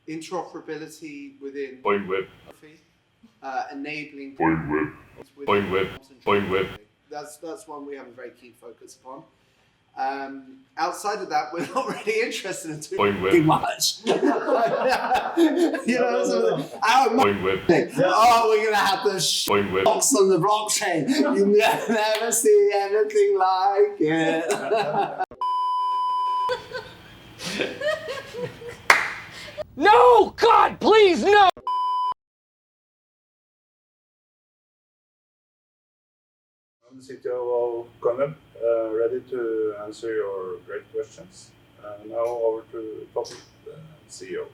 interoperability within Coinweb, enabling Coinweb. That's one we have a very keen focus upon. Outside of that, we're not really interested in doing much. You know, Coinweb. Oh, we're gonna have the blocks on the blockchain. You never see anything like it. No! God, please, no! I'm the CTO of Coinweb, ready to answer your great questions. Now over to Toby, the CEO.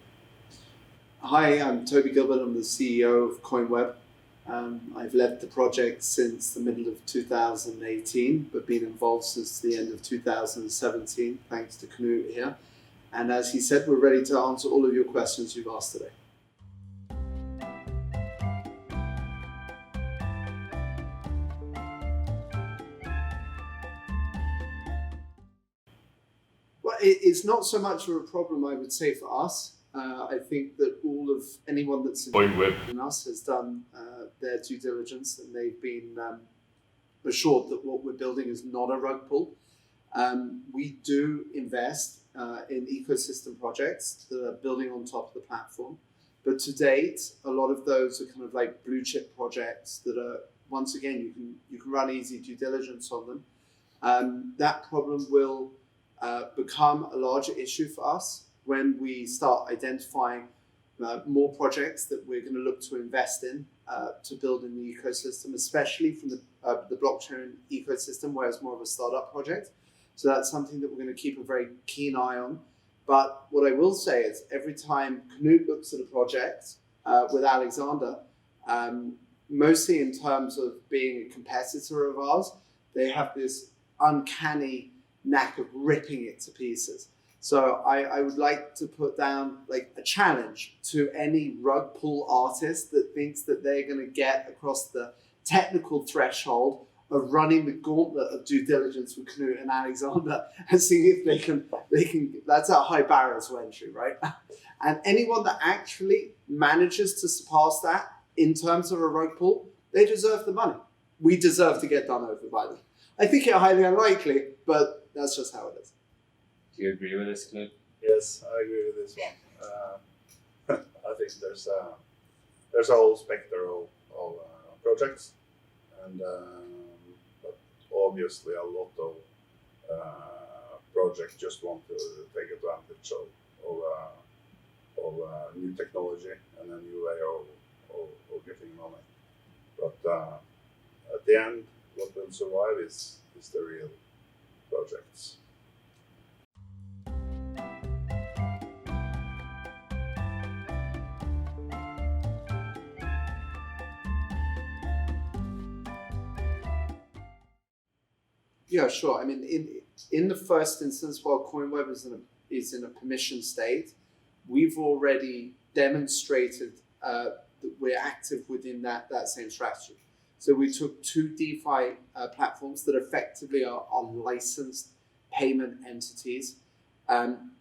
Hi, I'm Toby Gilbert. I'm the CEO of Coinweb. I've led the project since the middle of 2018, but been involved since the end of 2017, thanks to Knut here. And as he said, we're ready to answer all of your questions you've asked today. Well, it's not so much of a problem, I would say, for us. I think that anyone that's involved in us has done their due diligence, and they've been assured that what we're building is not a rug pull. We do invest in ecosystem projects that are building on top of the platform. But to date, a lot of those are kind of like blue chip projects that are, once again, you can run easy due diligence on them. That problem will become a larger issue for us when we start identifying more projects that we're going to look to invest in to build in the ecosystem, especially from the blockchain ecosystem, where it's more of a startup project. So that's something that we're going to keep a very keen eye on. But what I will say is every time Knut looks at a project with Alexander, mostly in terms of being a competitor of ours, they have this uncanny knack of ripping it to pieces. So I would like to put down like a challenge to any rug pull artist that thinks that they're going to get across the technical threshold of running the gauntlet of due diligence with Knut and Alexander and seeing if they can, that's a high barrier to entry, right? And anyone that actually manages to surpass that in terms of a rug pull, they deserve the money. We deserve to get done over by them. I think it's highly unlikely, but that's just how it is. Do you agree with this, Knut? Yes, I agree with this one. I think there's a whole spectrum of projects, and but obviously a lot of projects just want to take advantage of new technology and a new way of getting money. But at the end, what will survive is the real projects. Yeah, sure. I mean, in the first instance, while Coinweb is in a permission state, we've already demonstrated that we're active within that same strategy. So we took two DeFi platforms that effectively are licensed payment entities.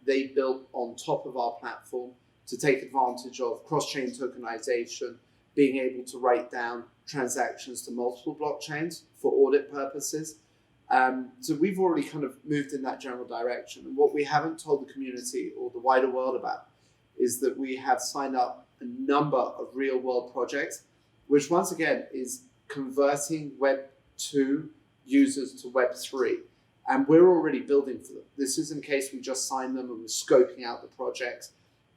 They built on top of our platform to take advantage of cross-chain tokenization, being able to write down transactions to multiple blockchains for audit purposes. So we've already kind of moved in that general direction. And what we haven't told the community or the wider world about is that we have signed up a number of real world projects, which once again is converting Web 2 users to Web 3. And we're already building for them. This isn't a case we just signed them and we're scoping out the projects.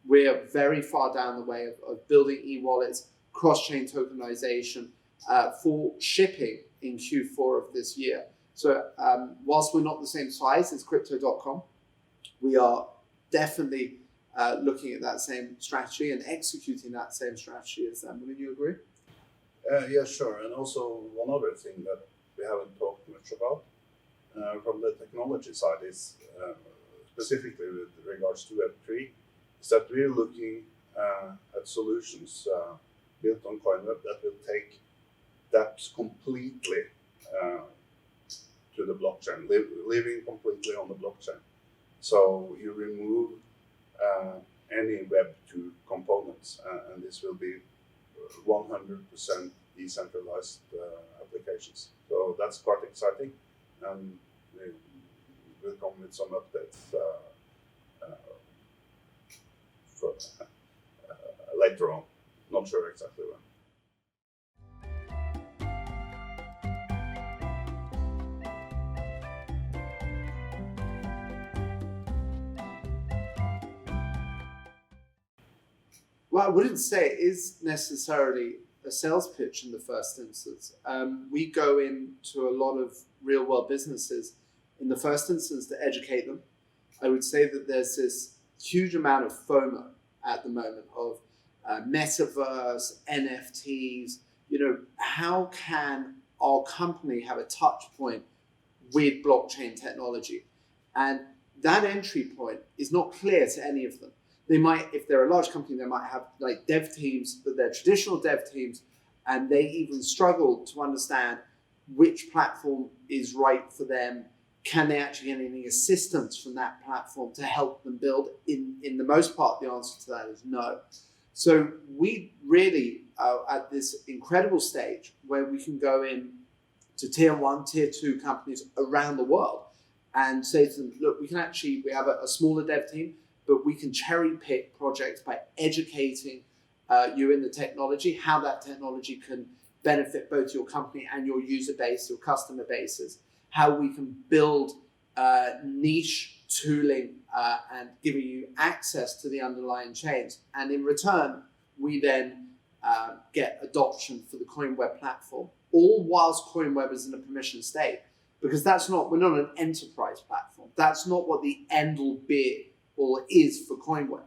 We're very far down the way of building e-wallets, cross-chain tokenization for shipping in Q4 of this year. So whilst we're not the same size as crypto.com, we are definitely looking at that same strategy and executing that same strategy as them. Would you agree? Yeah, sure. And also one other thing that we haven't talked much about from the technology side is specifically with regards to Web3, is that we're looking at solutions built on Coinweb that will take dApps completely to the blockchain, living completely on the blockchain. So you remove any Web 2 components, and this will be 100% decentralized applications. So that's quite exciting, and we'll come with some updates later on. Not sure exactly when. Well, I wouldn't say it is necessarily a sales pitch in the first instance. We go into a lot of real world businesses in the first instance to educate them. I would say that there's this huge amount of FOMO at the moment of metaverse, NFTs. How can our company have a touch point with blockchain technology? And that entry point is not clear to any of them. They might, if they're a large company, they might have like dev teams, but they're traditional dev teams, and they even struggle to understand which platform is right for them. Can they actually get any assistance from that platform to help them build? In the most part, the answer to that is no. So we really are at this incredible stage where we can go in to tier 1, tier 2 companies around the world and say to them, look, we have a smaller dev team, but we can cherry pick projects by educating you in the technology, how that technology can benefit both your company and your user base, your customer bases, how we can build niche tooling and giving you access to the underlying chains. And in return, we then get adoption for the Coinweb platform, all whilst Coinweb is in a permission state, because we're not an enterprise platform. That's not what the end all be all is for Coinweb.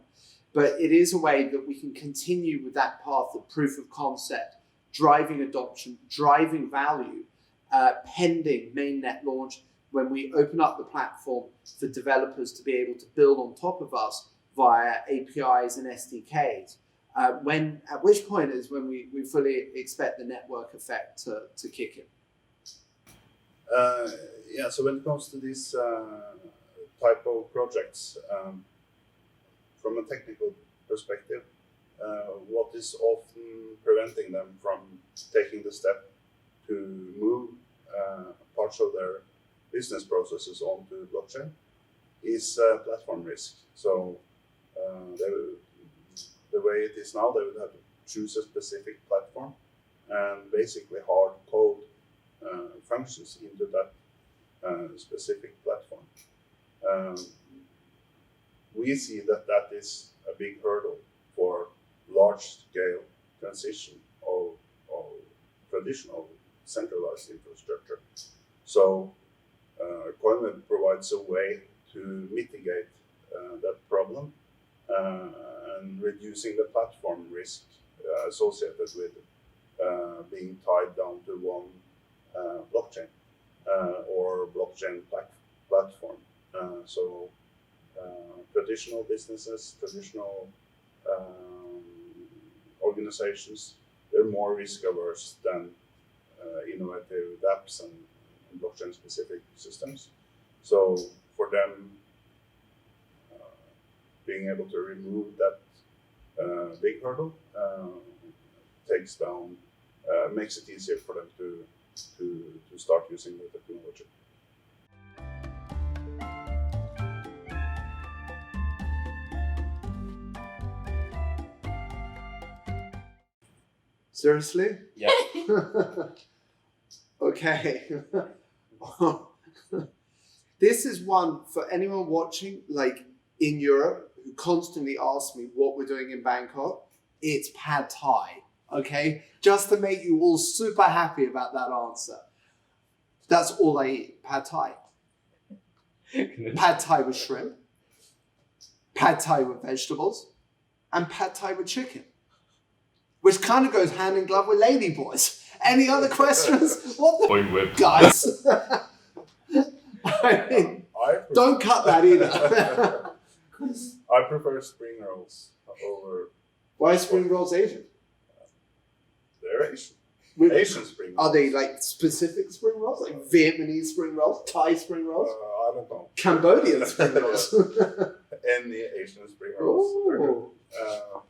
But it is a way that we can continue with that path of proof of concept, driving adoption, driving value, pending mainnet launch, when we open up the platform for developers to be able to build on top of us via APIs and SDKs. At which point is when we fully expect the network effect to kick in. So when it comes to these type of projects, from a technical perspective, what is often preventing them from taking the step to move parts of their business processes onto blockchain is platform risk. So the way it is now, they would have to choose a specific platform and basically hard code functions into that specific platform. We see that is a big hurdle for large-scale transition of traditional centralized infrastructure. So Coinweb provides a way to mitigate that problem and reducing the platform risk associated with being tied down to one blockchain or blockchain platform. So traditional businesses, traditional organizations, they're more risk averse than innovative apps and blockchain specific systems. So for them, being able to remove that big hurdle makes it easier for them to start using the technology. Seriously? Yeah. Okay. This is one for anyone watching, like in Europe, who constantly asks me what we're doing in Bangkok. It's pad thai, okay? Just to make you all super happy about that answer. That's all I eat, pad thai. Pad thai with shrimp, pad thai with vegetables, and pad thai with chicken, which kind of goes hand in glove with ladyboys. Any other questions? What the Coinweb. guys? I mean, don't cut that either. I prefer spring rolls over. Why are spring rolls Asian? They're Asian. Asian spring rolls. Are they like specific spring rolls, like Vietnamese spring rolls, Thai spring rolls? I don't know. Cambodian spring rolls. Any Asian spring rolls. Oh.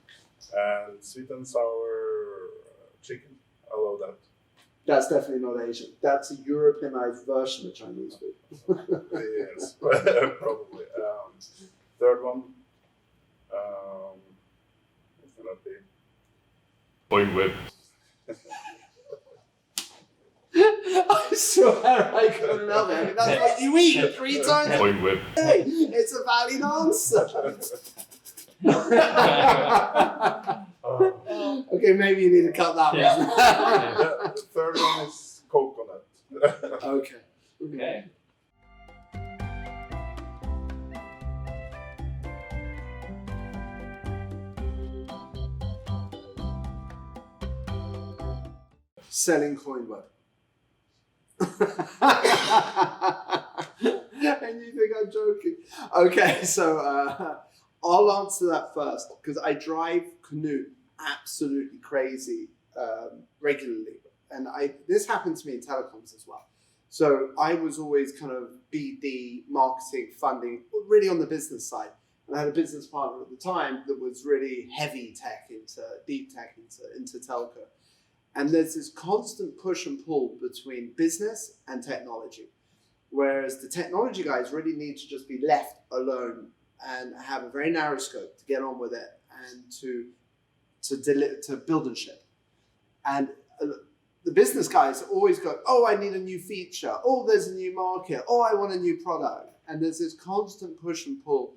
And sweet and sour chicken. I love that. That's definitely not Asian. That's a Europeanized version of Chinese food. Yes, probably. Third one. What can that be? Coinweb. I swear I couldn't help it. I mean, that's what you eat 3 times. Coinweb. Hey, it's a valid answer. Okay, maybe you need to cut that Yeah. one. The third one is coconut. Okay. Okay. Selling Coinweb. And you think I'm joking? Okay, so I'll answer that first because I drive Knut absolutely crazy regularly, and this happened to me in telecoms as well. So I was always kind of BD, marketing, funding, really on the business side. And I had a business partner at the time that was really heavy tech deep tech into telco. And there's this constant push and pull between business and technology. Whereas the technology guys really need to just be left alone and have a very narrow scope to get on with it and to build and ship. And the business guys always go, oh, I need a new feature. Oh, there's a new market. Oh, I want a new product. And there's this constant push and pull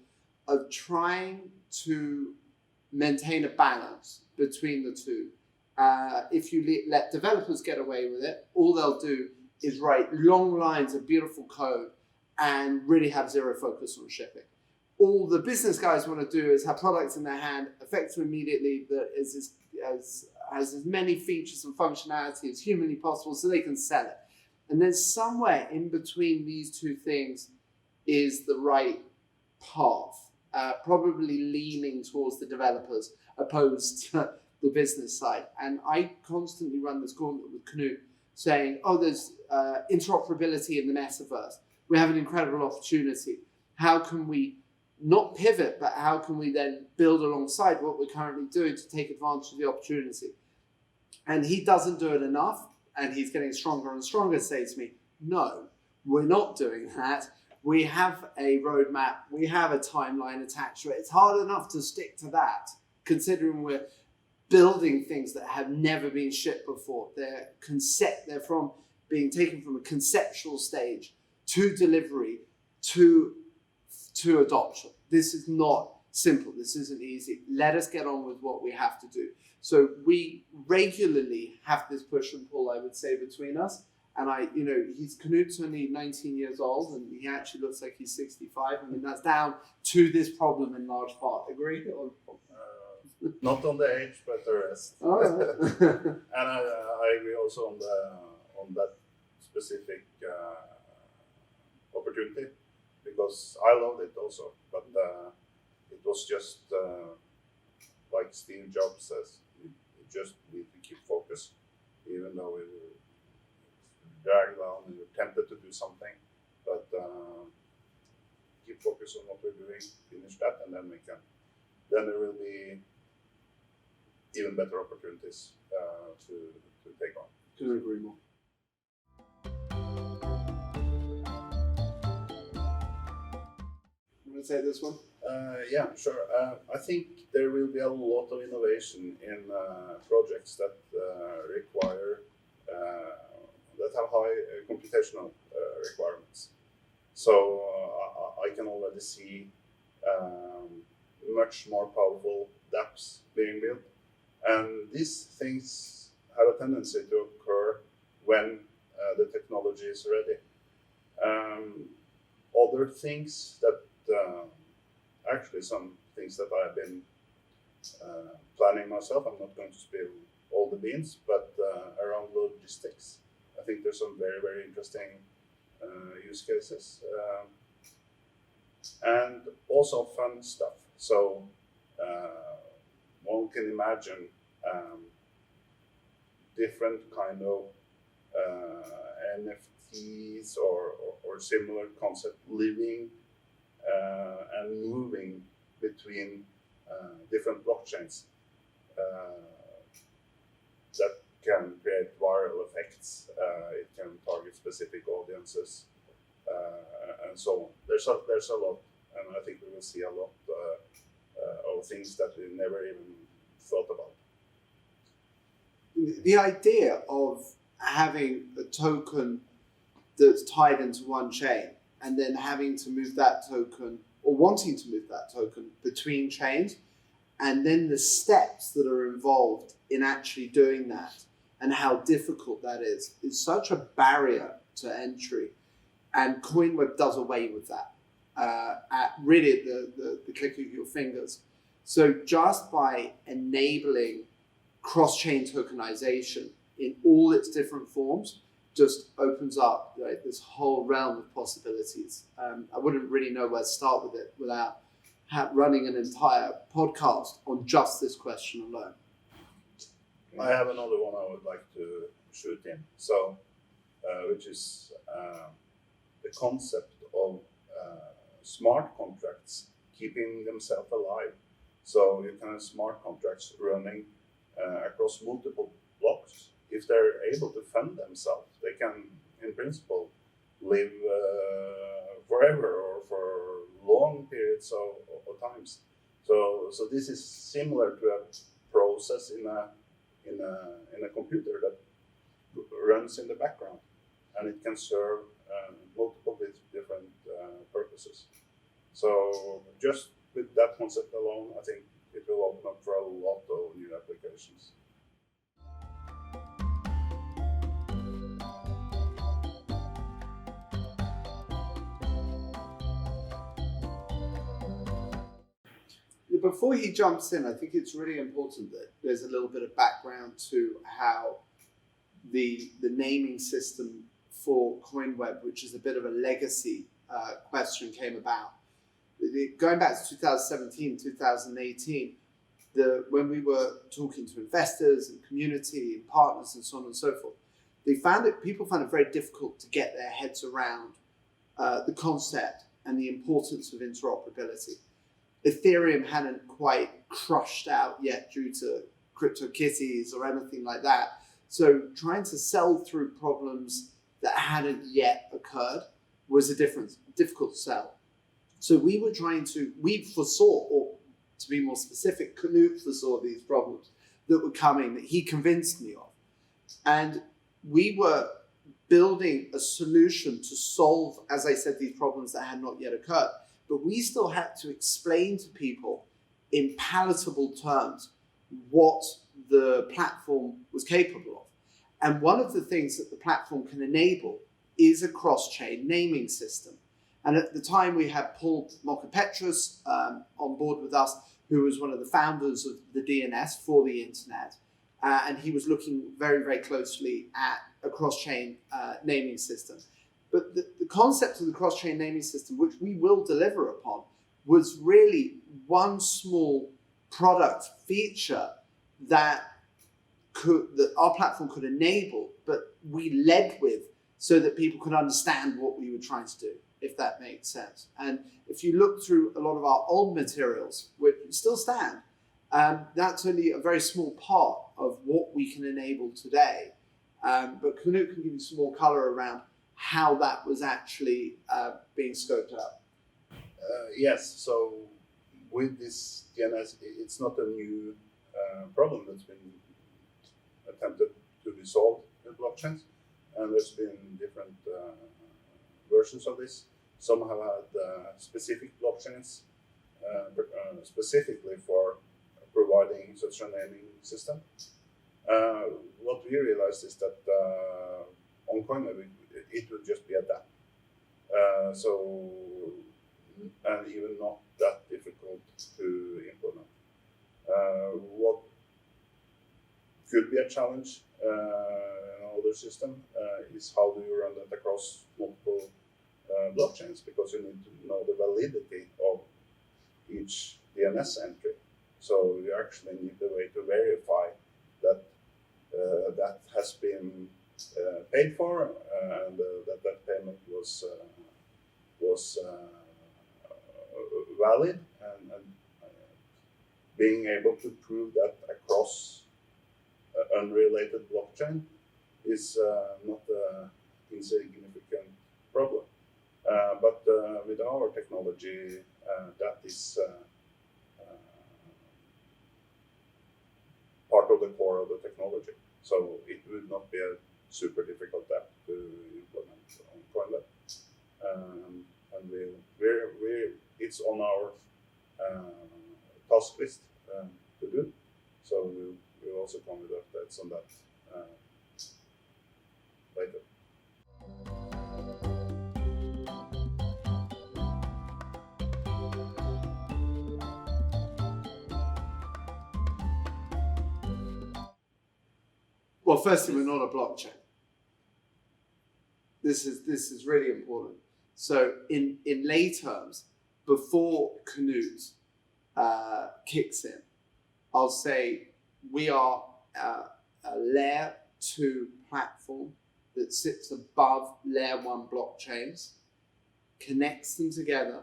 of trying to maintain a balance between the two. If you let developers get away with it, all they'll do is write long lines of beautiful code and really have zero focus on shipping. All the business guys want to do is have products in their hand, effective immediately, that has as many features and functionality as humanly possible so they can sell it. And then somewhere in between these two things is the right path, probably leaning towards the developers opposed to the business side. And I constantly run this gauntlet with Knut saying, oh, there's interoperability in the metaverse. We have an incredible opportunity. How can we not pivot, but how can we then build alongside what we're currently doing to take advantage of the opportunity? And he doesn't do it enough, and he's getting stronger and stronger to say to me, no, we're not doing that. We have a roadmap, we have a timeline attached to it. It's hard enough to stick to that, considering we're building things that have never been shipped before. They're from being taken from a conceptual stage to delivery to adoption. This is not simple. This isn't easy. Let us get on with what we have to do. So we regularly have this push and pull, I would say, between us. And Knut's only 19 years old, and he actually looks like he's 65. I mean, that's down to this problem in large part. Agree? Not on the age, but the rest. Oh, right. And I agree also on that specific opportunity, because I loved it also, but it was just like Steve Jobs says, you just need to keep focus, even though you're dragged down and you're tempted to do something, but keep focus on what we're doing, finish that, and then then there will be even better opportunities to take on. Couldn't agree more. You want to take this one? Yeah, sure. I think there will be a lot of innovation in projects that require that have high computational requirements. So I can already see much more powerful dApps being built, and these things have a tendency to occur when the technology is ready. Other things that actually some things that I've been planning myself, I'm not going to spill all the beans, but around logistics, I think there's some very, very interesting use cases. And also fun stuff. So one can imagine different kind of NFTs or similar concept, living and moving between different blockchains that can create viral effects. It can target specific audiences and so on. There's a lot, and I think we will see a lot of things that we never even thought about. The idea of having a token that's tied into one chain and then having to move that token or wanting to move that token between chains, and then the steps that are involved in actually doing that and how difficult that is such a barrier to entry. And Coinweb does away with that at really the click of your fingers. So just by enabling cross-chain tokenization in all its different forms just opens up this whole realm of possibilities. I wouldn't really know where to start with it without running an entire podcast on just this question alone. I have another one I would like to shoot in. So, which is the concept of smart contracts keeping themselves alive. So you can have smart contracts running across multiple blocks. If they're able to fund themselves, they can, in principle, live forever or for long periods of times. So this is similar to a process in a computer that runs in the background, and it can serve multiple different purposes. So just with that concept alone, I think it will open up for a lot of new applications. Before he jumps in, I think it's really important that there's a little bit of background to how the naming system for Coinweb, which is a bit of a legacy question, came about. Going back to 2017, 2018, when we were talking to investors and community and partners and so on and so forth, people found it very difficult to get their heads around the concept and the importance of interoperability. Ethereum hadn't quite crushed out yet due to CryptoKitties or anything like that. So trying to sell through problems that hadn't yet occurred was a difficult sell. So we foresaw, or to be more specific, Knut foresaw these problems that were coming, that he convinced me of. And we were building a solution to solve, as I said, these problems that had not yet occurred. But we still had to explain to people in palatable terms what the platform was capable of. And one of the things that the platform can enable is a cross-chain naming system. And at the time, we had Paul Moka-Petrus on board with us, who was one of the founders of the DNS for the internet. And he was looking very, very closely at a cross-chain naming system. But the concept of the cross-chain naming system, which we will deliver upon, was really one small product feature that our platform could enable, but we led with so that people could understand what we were trying to do, if that makes sense. And if you look through a lot of our old materials, which still stand, that's only a very small part of what we can enable today. But Knut can give you some more color around how that was actually being scoped out. Yes, so with this DNS, it's not a new problem that's been attempted to be solved in blockchains, and there's been different versions of this. Some have had specific blockchains specifically for providing such a naming system. What we realized is that on Coinweb, it would just be a DApp. And even not that difficult to implement. What could be a challenge in an older system is how do you run that across multiple blockchains, because you need to know the validity of each DNS entry. So you actually need a way to verify that that has been paid for and that payment was valid, and being able to prove that across unrelated blockchain is not an insignificant problem. But with our technology, that is part of the core of the technology. So it would not be a super difficult app to implement on Coinweb. And it's on our task list to do. So we'll also come with updates on that later. Well, firstly, we're not a blockchain. This is really important. So in lay terms, before Knut kicks in, I'll say we are a layer 2 platform that sits above layer 1 blockchains, connects them together,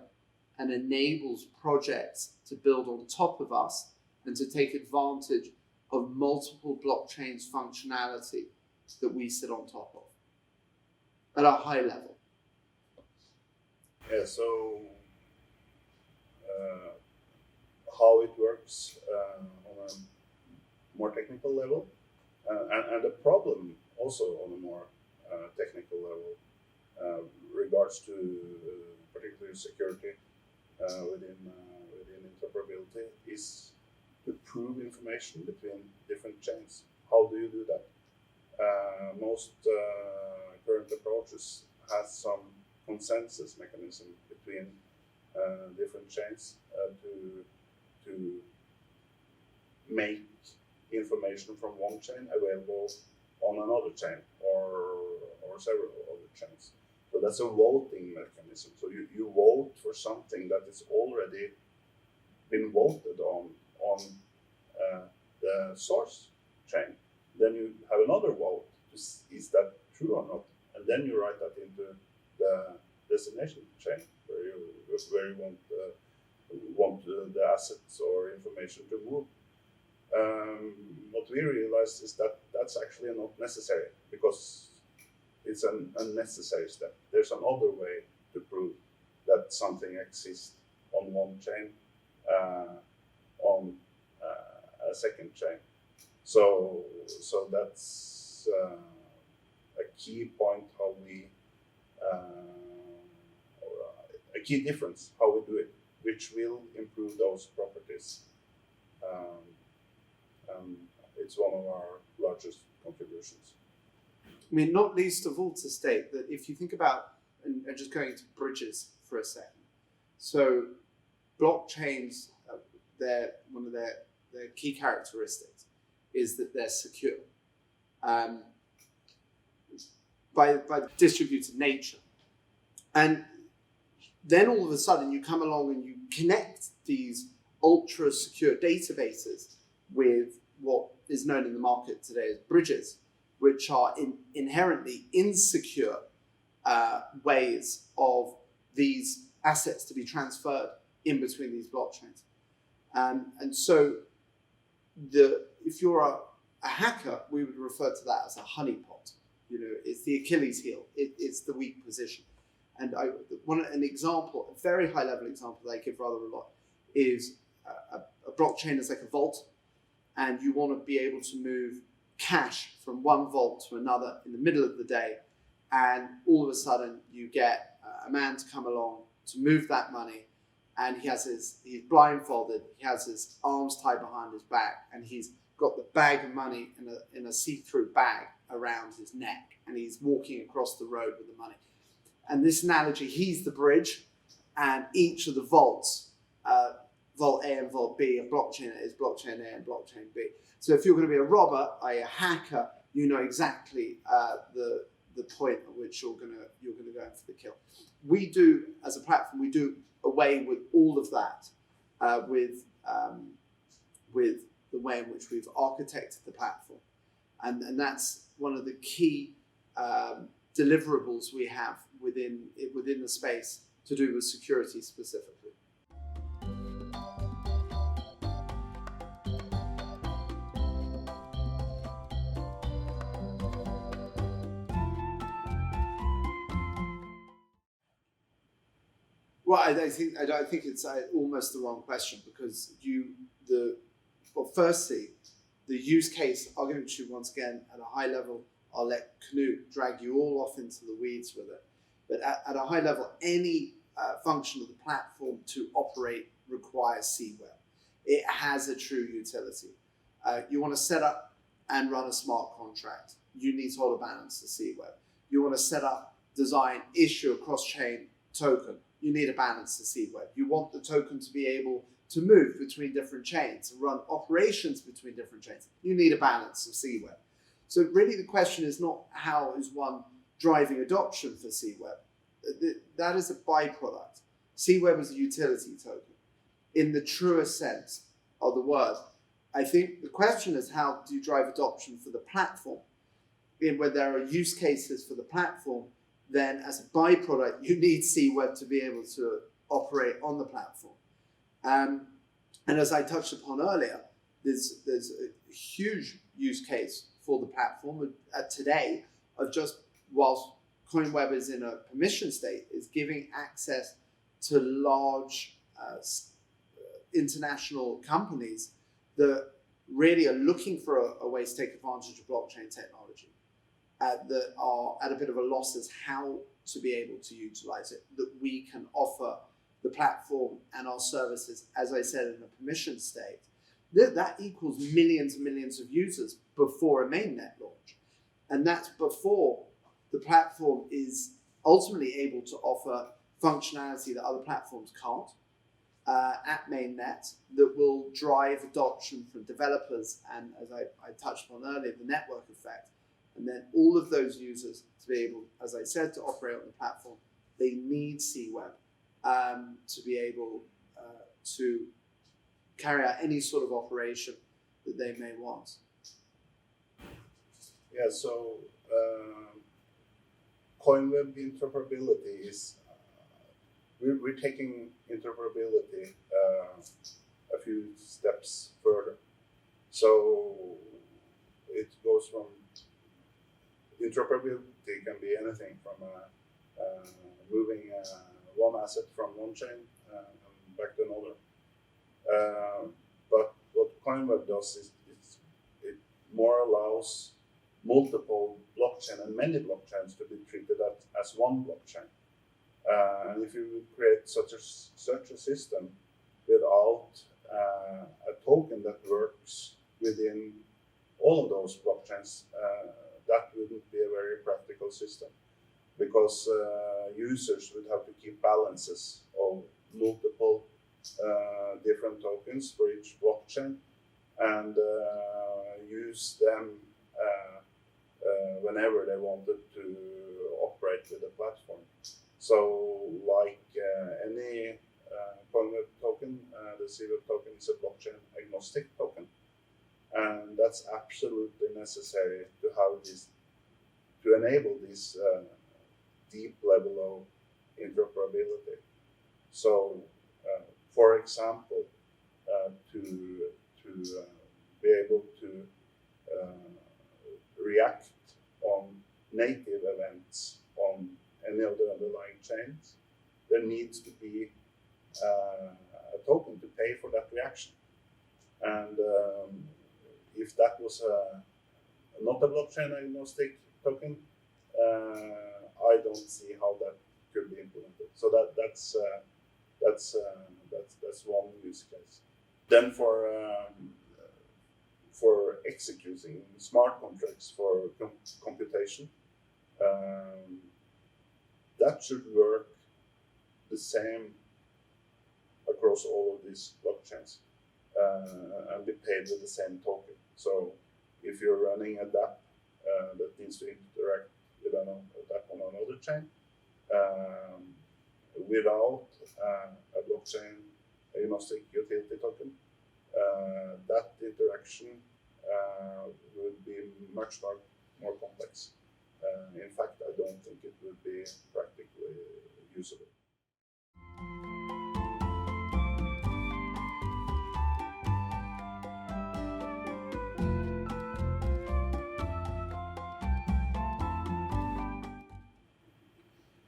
and enables projects to build on top of us and to take advantage of multiple blockchains functionality that we sit on top of at a high level. Yeah, so how it works on a more technical level, and the problem also on a more technical level regards to particularly security within interoperability is to prove information between different chains. How do you do that? Most current approaches has some consensus mechanism between different chains to make information from one chain available on another chain or several other chains. So that's a voting mechanism. So you vote for something that is already been voted on the source chain. Then you have another vote. Is that true or not? And then you write that into the destination chain where you want the assets or information to move. What we realized is that that's actually not necessary because it's an unnecessary step. There's another way to prove that something exists on one chain on a second chain. So that's a key point how we, or a key difference how we do it, which will improve those properties. It's one of our largest contributions. I mean, not least of all to state that if you think about, and just going to bridges for a second, so blockchains, one of their key characteristics is that they're secure by distributed nature. And then all of a sudden you come along and you connect these ultra secure databases with what is known in the market today as bridges, which are inherently insecure ways of these assets to be transferred in between these blockchains. And so if you're a hacker, we would refer to that as a honeypot. You know, it's the Achilles heel. It's the weak position. And an example, a very high level example that I give rather a lot, is a blockchain is like a vault, and you want to be able to move cash from one vault to another in the middle of the day, and all of a sudden you get a man to come along to move that money, and he's blindfolded, he has his arms tied behind his back, and he's got the bag of money in a see-through bag around his neck, and he's walking across the road with the money. And this analogy, he's the bridge, and each of the vaults, Vault A and Vault B, a blockchain is blockchain A and blockchain B. So if you're going to be a robber, a hacker, you know exactly the point at which you're going to go in for the kill. We do, as a platform, we do away with all of that with the way in which we've architected the platform, and that's one of the key deliverables we have within the space to do with security specifically. Well, I don't think it's almost the wrong question, because firstly, the use case, I'll give it to you once again at a high level. I'll let Knut drag you all off into the weeds with it. But at a high level, any function of the platform to operate requires CWeb. It has a true utility. You want to set up and run a smart contract, you need to hold a balance to CWeb. You want to set up, design, issue a cross-chain token, you need a balance to CWeb. You want the token to be able to move between different chains and run operations between different chains, you need a balance of CWeb. So really the question is not how is one driving adoption for CWeb. That is a byproduct. CWeb is a utility token in the truest sense of the word. I think the question is, how do you drive adoption for the platform? Where there are use cases for the platform, then as a byproduct, you need CWeb to be able to operate on the platform. And as I touched upon earlier, there's a huge use case for the platform today of just, whilst Coinweb is in a permission state, is giving access to large international companies that really are looking for a way to take advantage of blockchain technology, that are at a bit of a loss as how to be able to utilize it, that we can offer the platform and our services, as I said, in a permission state. That equals millions and millions of users before a mainnet launch. And that's before the platform is ultimately able to offer functionality that other platforms can't at mainnet, that will drive adoption from developers, and as I touched on earlier, the network effect. And then all of those users to be able, as I said, to operate on the platform, they need CWeb to be able to carry out any sort of operation that they may want. Yeah, so Coinweb interoperability is, we're taking interoperability a few steps further. So it goes from, interoperability can be anything from moving one asset from one chain back to another. But what Coinweb does is it more allows multiple blockchain and many blockchains to be treated as one blockchain. And if you create such a system without a token that works within all of those blockchains, that wouldn't be a very practical system, because users would have to keep balances of multiple different tokens for each blockchain and use them whenever they wanted to operate with the platform. So like any Coinweb token, the CWeb token is a blockchain agnostic token. And that's absolutely necessary to have this, to enable this deep level of interoperability. So, for example, to be able to react on native events on any of the underlying chains, there needs to be a token to pay for that reaction. And if that was not a blockchain agnostic token, I don't see how that could be implemented. So that's one use case. Then for executing smart contracts for computation, that should work the same across all of these blockchains and be paid with the same token. So if you're running a DApp that needs to interact with a DApp on another chain, without a blockchain agnostic utility token, that interaction would be much more complex. In fact, I don't think it would be practically usable.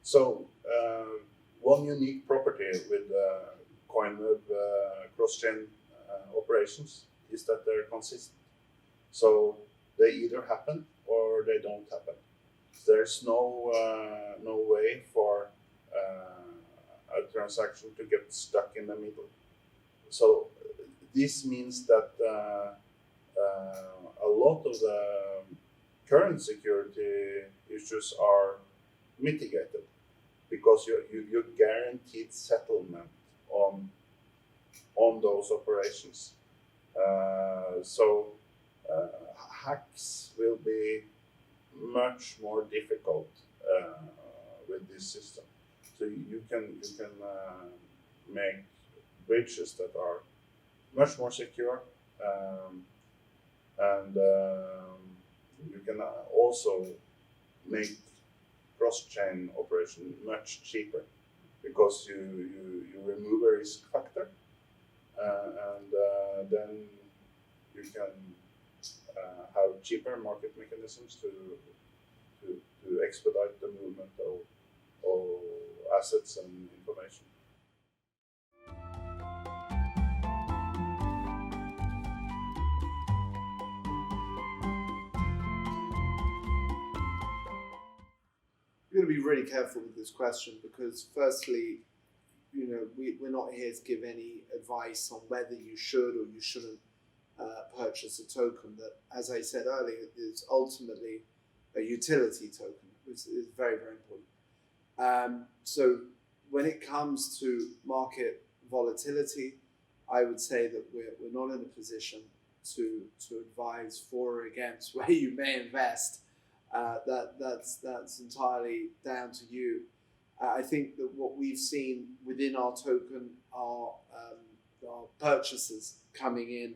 So one unique property with Coinweb cross-chain operations is that they're consistent. So they either happen or they don't happen. There's no way for a transaction to get stuck in the middle. So this means that a lot of the current security issues are mitigated because you're guaranteed settlement on those operations. So hacks will be much more difficult with this system. So you can make bridges that are much more secure, and you can also make cross-chain operation much cheaper because you remove a risk factor, and then you can have cheaper market mechanisms to expedite the movement of assets and information. I'm going to be really careful with this question because, firstly, we're not here to give any advice on whether you should or you shouldn't purchase a token that, as I said earlier, is ultimately a utility token, which is very, very important. So when it comes to market volatility, I would say that we're not in a position to advise for or against where you may invest. That's entirely down to you. I think that what we've seen within our token are purchasers coming in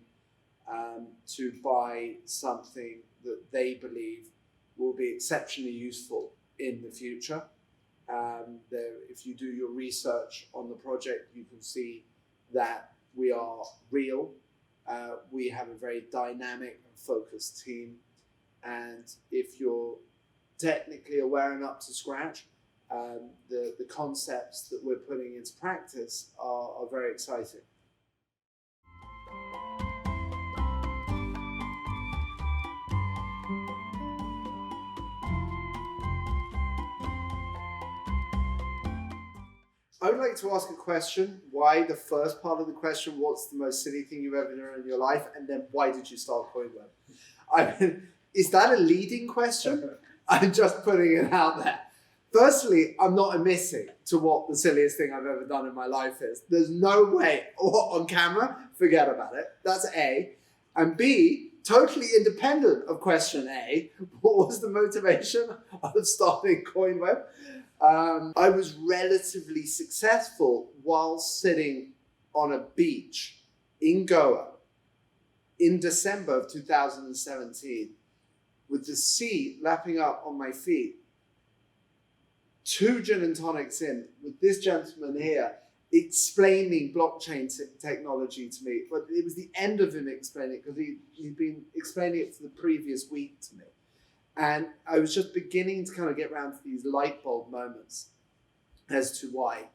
to buy something that they believe will be exceptionally useful in the future. If you do your research on the project, you can see that we are real. We have a very dynamic and focused team. And if you're technically aware and up to scratch, the concepts that we're putting into practice are very exciting. I would like to ask a question. Why the first part of the question, what's the most silly thing you've ever done in your life? And then why did you start Coinweb? I mean, is that a leading question? I'm just putting it out there. Firstly, I'm not admitting to what the silliest thing I've ever done in my life is. There's no way, on camera, forget about it. That's A. And B, totally independent of question A, what was the motivation of starting Coinweb? I was relatively successful while sitting on a beach in Goa in December of 2017 with the sea lapping up on my feet, 2 gin and tonics in, with this gentleman here explaining blockchain technology to me. But it was the end of him explaining it because he'd been explaining it for the previous week to me. And I was just beginning to kind of get around to these light bulb moments as to why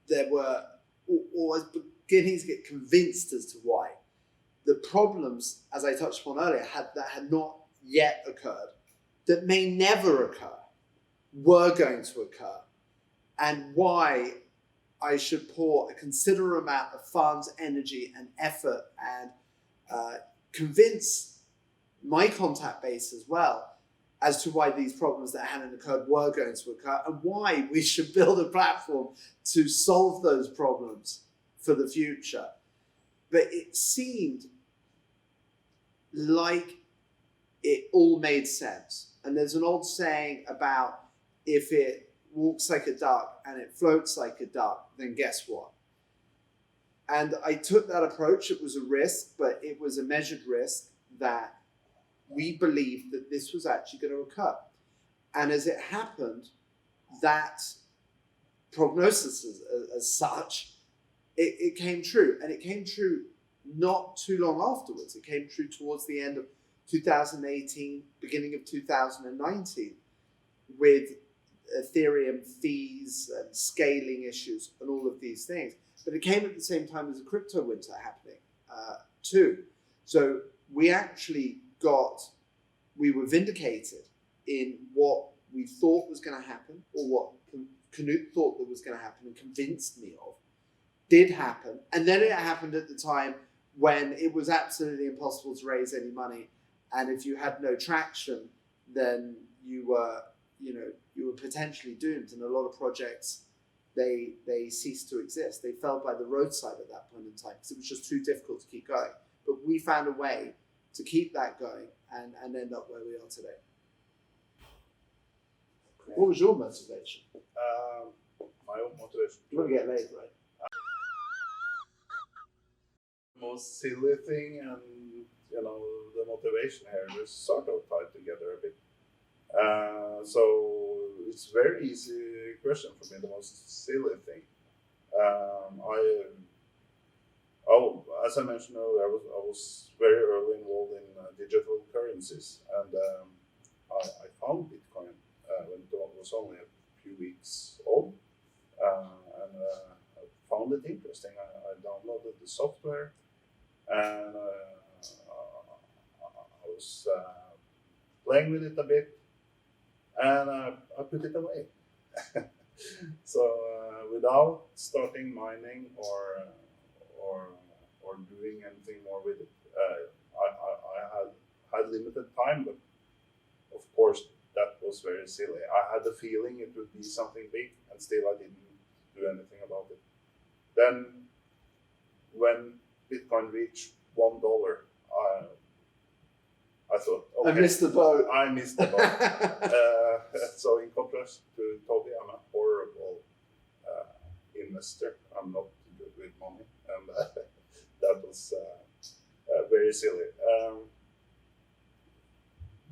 there were, or I was beginning to get convinced as to why the problems, as I touched upon earlier, that had not yet occurred, that may never occur, were going to occur, and why I should pour a considerable amount of funds, energy, and effort and convince my contact base as well as to why these problems that hadn't occurred were going to occur and why we should build a platform to solve those problems for the future. But it seemed like it all made sense. And there's an old saying about if it walks like a duck and it floats like a duck, then guess what? And I took that approach. It was a risk, but it was a measured risk that we believed that this was actually going to occur. And as it happened, that prognosis as such, it came true. And it came true not too long afterwards. It came true towards the end of 2018, beginning of 2019, with Ethereum fees and scaling issues and all of these things. But it came at the same time as a crypto winter happening too. So we actually we were vindicated in what we thought was going to happen, or what Knut thought that was going to happen and convinced me of, did happen. And then it happened at the time when it was absolutely impossible to raise any money. And if you had no traction, then you were potentially doomed. And a lot of projects, they ceased to exist. They fell by the roadside at that point in time because it was just too difficult to keep going. But we found a way to keep that going and end up where we are today. What was your motivation? My own motivation. You want to get laid, right? The most silly thing and the motivation here is sort of tied together a bit. So it's very easy question for me. The most silly thing. As I mentioned earlier, I was very early involved in digital currencies, and I found Bitcoin when it was only a few weeks old, and I found it interesting. I downloaded the software, and I was playing with it a bit, and I put it away. So without starting mining or doing anything more with it, I had limited time, but of course that was very silly. I had the feeling it would be something big, and still I didn't do anything about it. Then when Bitcoin reached $1, I thought, okay, I missed the boat. I missed the boat. So in contrast to Toby, I'm a horrible investor. I'm not good with money, and that was very silly.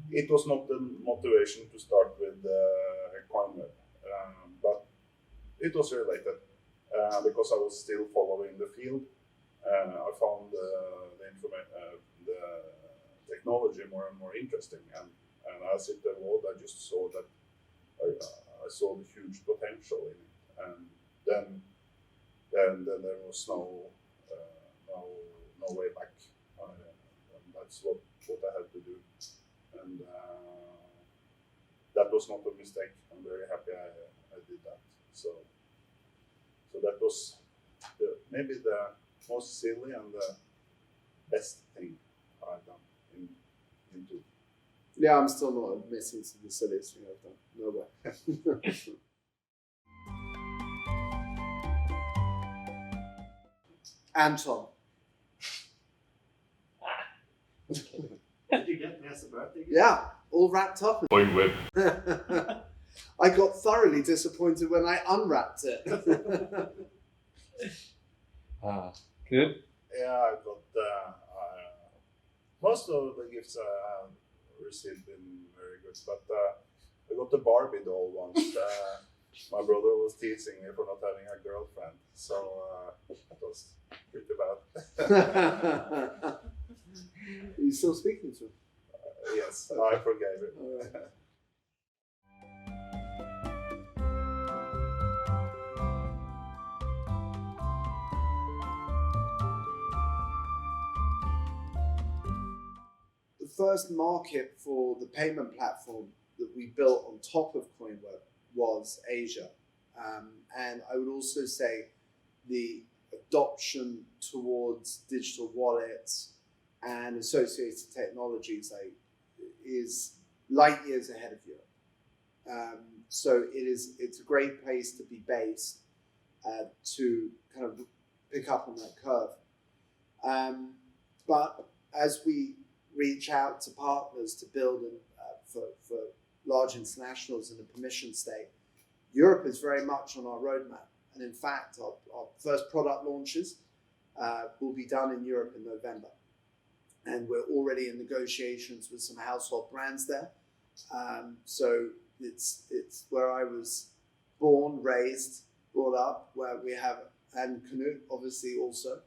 It was not the motivation to start with Coinweb, but it was related because I was still following the field. I found the technology more and more interesting, and as it evolved, I just saw that I saw the huge potential in it, and then there was no way back. And that's what I had to do, and that was not a mistake. I'm very happy I did that. So that was maybe the most silly and the best thing I've done into. Yeah, I'm still not admitting to the silliest thing I've done. No way. Anton. Did you get me as a birthday gift? Yeah, all wrapped up. Coinweb. I got thoroughly disappointed when I unwrapped it. Good. Yeah, I got most of the gifts I have received been very good, but I got the Barbie doll once. My brother was teasing me for not having a girlfriend, so that was pretty bad. Are you still speaking to him? Yes, I forgave it. All right. The first market for the payment platform that we built on top of Coinweb was Asia. And I would also say the adoption towards digital wallets and associated technologies is light years ahead of Europe. So it's a great place to be based to kind of pick up on that curve. But as we reach out to partners to build for large internationals in a permission state, Europe is very much on our roadmap. And in fact, our first product launches will be done in Europe in November. And we're already in negotiations with some household brands there. So it's where I was born, raised, brought up, where we have, and Knut obviously also,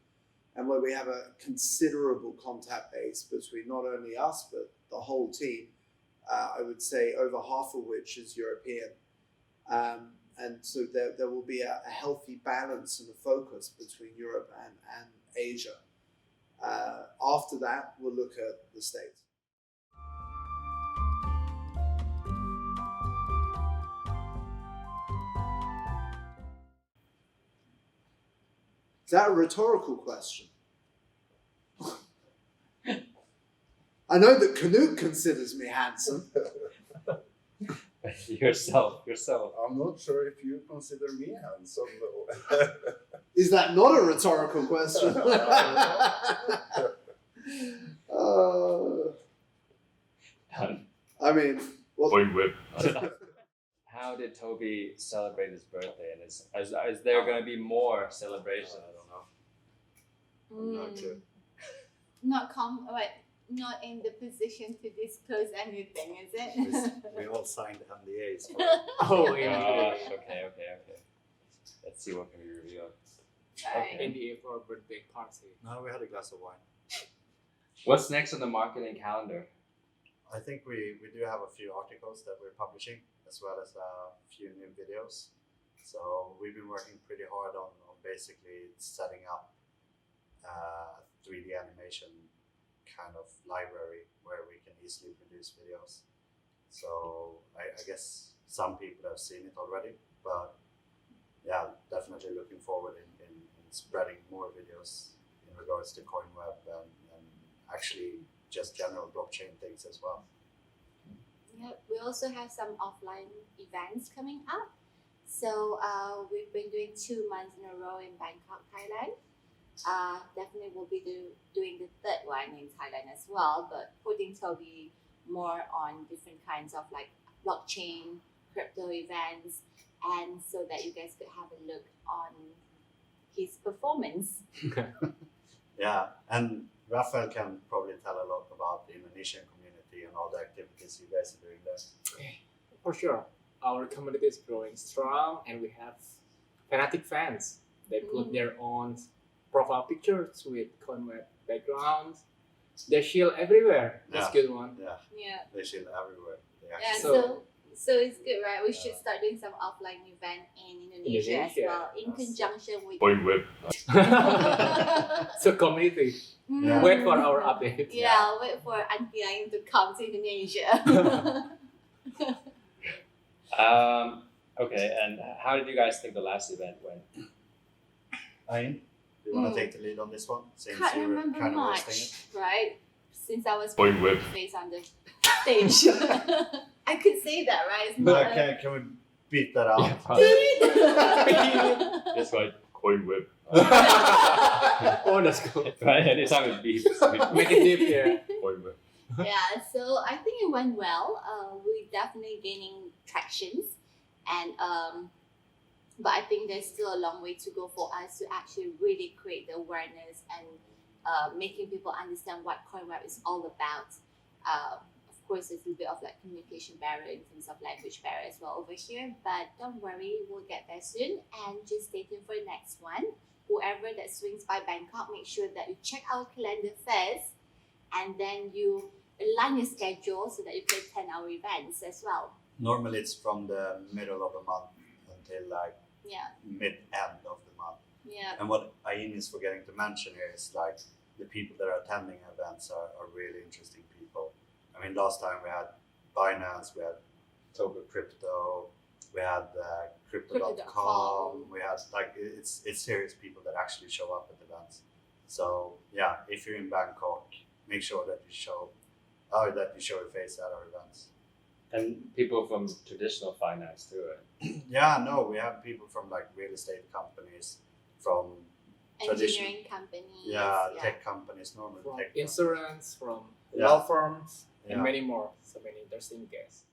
and where we have a considerable contact base between not only us, but the whole team. I would say over half of which is European. And so there will be a healthy balance and a focus between Europe and Asia. After that, we'll look at the States. Is that a rhetorical question? I know that Knut considers me handsome. yourself. I'm not sure if you consider me handsome though. Is that not a rhetorical question? I mean, Coinweb. How did Toby celebrate his birthday? And is there going to be more celebrations? I don't know. Mm. Not sure. Not in the position to disclose anything, is it? We all signed NDAs. Oh gosh, okay. Let's see what can be revealed. Right. NDA for a birthday party. No, we had a glass of wine. What's next on the marketing calendar? I think we do have a few articles that we're publishing, as well as a few new videos. So we've been working pretty hard on basically setting up a 3D animation kind of library where we can easily produce videos. So I guess some people have seen it already, but yeah, definitely looking forward in spreading more videos in regards to Coinweb and actually just general blockchain things as well. Yeah, we also have some offline events coming up. So we've been doing 2 months in a row in Bangkok, Thailand. Definitely we'll be doing the 3rd one in Thailand as well, but putting Toby more on different kinds of like blockchain, crypto events, and so that you guys could have a look on his performance. Yeah, and Rafael can probably tell a lot about the Indonesian community and all the activities you guys are doing there. For sure. Our community is growing strong and we have fanatic fans. They put their own profile pictures with Coinweb backgrounds. They shield everywhere. That's a good one. Yeah, Yeah. they shield everywhere. They Yeah, actually so it's good, right? We should start doing some offline event in Indonesia as well, in conjunction with Coinweb. So community. Mm. Wait for our update. Yeah, wait for Auntie Ain to come to Indonesia. Okay, and how did you guys think the last event went? Ain, do you want to take the lead on this one? Since Can't you were remember kind of hosting much, it. right? Since I was Coinweb. face on the stage. I could say that, right? It's not a- Can we beat that out? This one. Coinweb. Oh, that's cool. Right, anytime it beeps. Make it deep here. Coinweb. Yeah, so I think it went well. We're definitely gaining tractions, and but I think there's still a long way to go for us to actually really create the awareness and making people understand what Coinweb is all about. Of course, there's a little bit of like communication barrier in terms of language barrier as well over here, but don't worry, we'll get there soon, and just stay tuned for the next one. Whoever that swings by Bangkok, make sure that you check our calendar first, and then you align your schedule so that you can attend our events as well. Normally it's from the middle of the month until like Yeah, mid-end of the month. yeah. And what Ain is forgetting to mention here is like the people that are attending events are really interesting people. I mean, last time we had Binance, we had Toby Crypto, we had Crypto.com, we had like it's serious people that actually show up at events. So yeah, if you're in Bangkok, make sure that you show your face at our events. And people from traditional finance too, right? Yeah, no, we have people from like real estate companies, from Engineering companies. tech companies, normally From tech insurance, from Yeah. law firms, Yeah. and many more. So many interesting guests.